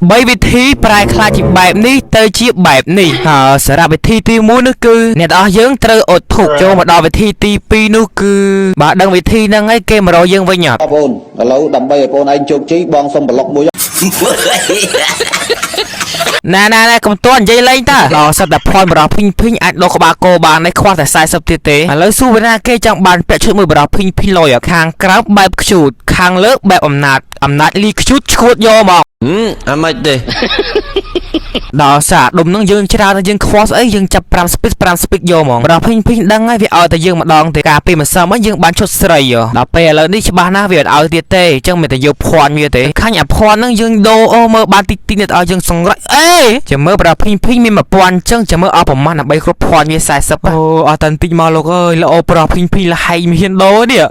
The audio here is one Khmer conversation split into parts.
3វិធីប្រែខ្លាចជាបែបនេះទៅជាបែបនេះសារៈវិធីទី1នោះគឺអ្នកទាំងអស់យើងត្រូវអត់ធុកចូលមកដល់វិធីទី2នោះគឺបើដឹងវិធីហ្នឹងហើយគេមករកយើងវិញអត់បងប្អូនឥឡូវដើម្បីឲ្យបងឯងជោគជ័យបងសុំប្លុកមួយណែកុំតន់និយាយលេងតើដល់សិតតែផនបរោះភីងអាចដកក្បាលគោបានឯខ្វះតែ40ទៀតទេឥឡូវសួរវេណាគេចង់បានពាក់ឈុតមួយបរោះភីងលុយខាងក្រៅបែបខ្ជូតខាងលើបែបអំណាចលីខ្ជូតឈួតយកមកអាម៉េចទេដល់សាដុំនឹងយើងច្រើនតែយើងខ្វល់ស្អីយើងចាប់5ស្ពីកយកហ្មងបរោះភីងដឹងហើយវាឲ្យតែយើងម្ដងទេកាលពីម្សិលមកយើងបានឈុតស្រីដល់ពេលឥឡូវនេះច្បាស់ណាស់វាអត់ឲ្យទៀតទេអញ្ចឹងមានតែយកភ័ណ្ឌវាទេខាញ់អាភ័ណ្ឌហ្នឹងយើងដូរមើលបានតិចនេះឲ្យយើងសង្រេចអេចាំមើលបរោះភីងមាន1000អញ្ចឹងចាំមើលអស់ប្រមាណដើម្បីគ្រប់ភ័ណ្ឌវា40អូអត់តាន់តិចមកលោកអើយល្អបរោះភីងលហៃមិនហ៊ានដូរនេះ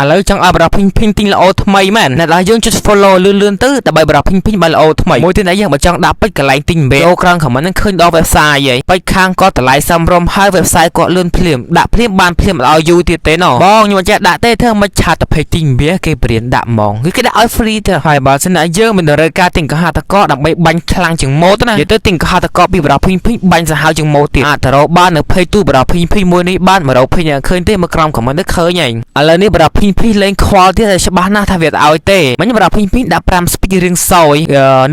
ឥឡូវចង់ឲ្យបរោះភីងទិញល្អថ្មីមែនអ្នកដែលយើងចុច follow លឿនទៅដើម្បីបរោះភីងបានល្អថ្មីមួយទៀតយើងបើចង់ដាក់ពេជ្រកន្លែងទិញអូក្រងខមមិននឹងឃើញដល់ website ហីពេជ្រខាងគាត់តម្លៃសមរម្យហើយ website គាត់លឿនភ្លាមដាក់ភ្លាមបានភ្លាមឲ្យយូរទៀតទេណបងខ្ញុំចេះដាក់ទេធ្វើមិនឆាតទៅពេជ្រទិញវាគេបរៀនដាក់ហ្មងគេដាក់ឲ្យ free ទៅហើយបើសិនណាយើងមិនរើការទិញកហតកដើម្បីបាញ់ខ្លាំងជាងម៉ូតណានិយាយទៅទិញកហតកពីបរោះភីងបាញ់សាហាវជាងម៉ូតទៀតអាចទៅរកបាននៅពេជ្រទូបរោះភីងមួយនេះបាន100ពេជ្រឃើញទេមកក្រោមខមមិនទៅឃើញហើយឥឡូវនេះបរោះភីងលេងខ្វល់ទៀតតែច្បាស់ណាស់ថាវាឲ្យទេមិញបរោះភីងដាក់5ស្ពីករៀងសយ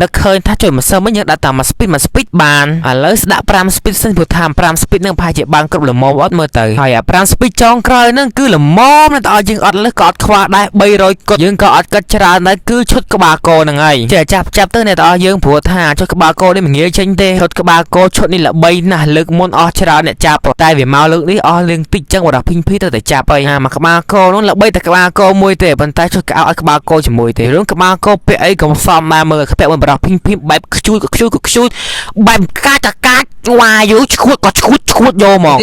នឹកឃើញថាជួយម្សិលមិញយើងដាក់តែ1ស្ពីកបានឥឡូវស្ដាក់5ស្ពីកសិនព្រោះថា5ស្ពីកនឹងប្រហែលជាបានគ្រប់ល្មមអត់មើលទៅហើយអា5ស្ពីកចុងក្រោយហ្នឹងគឺល្មមតែឲ្យយើងអត់លើសក៏អត់ខ្វះដែរ300កត់យើងក៏អត់គិតច្រើនដែរគឺឈុតក្បាលកោហ្នឹងហើយចេះចាប់ទៅអ្នកទាំងអស់យើងព្រោះថាឈុតក្បាលកោនេះមិនងាយចេញទេឈុតក្បាលកោឈុតនេះល្បីណាស់លើកមុនអស់ច្រើនអ្នកចាប់តែវាមកលើកនេះអស់លឿងតិចចឹងបរោះភីងទៅតែចាប់ហើយមកក្បាលកោនោះល្បីតែក្បាលកោមួយទេប៉ុន្តែឈុតឲ្យក្បាលកោជាមួយទេរឿងក្បាលកោពាក់អីកុំសមមកមើលពាក់មួយបរោះភីងបែបខ្ជូតបែបកាចវ៉ាយឈួតយកមក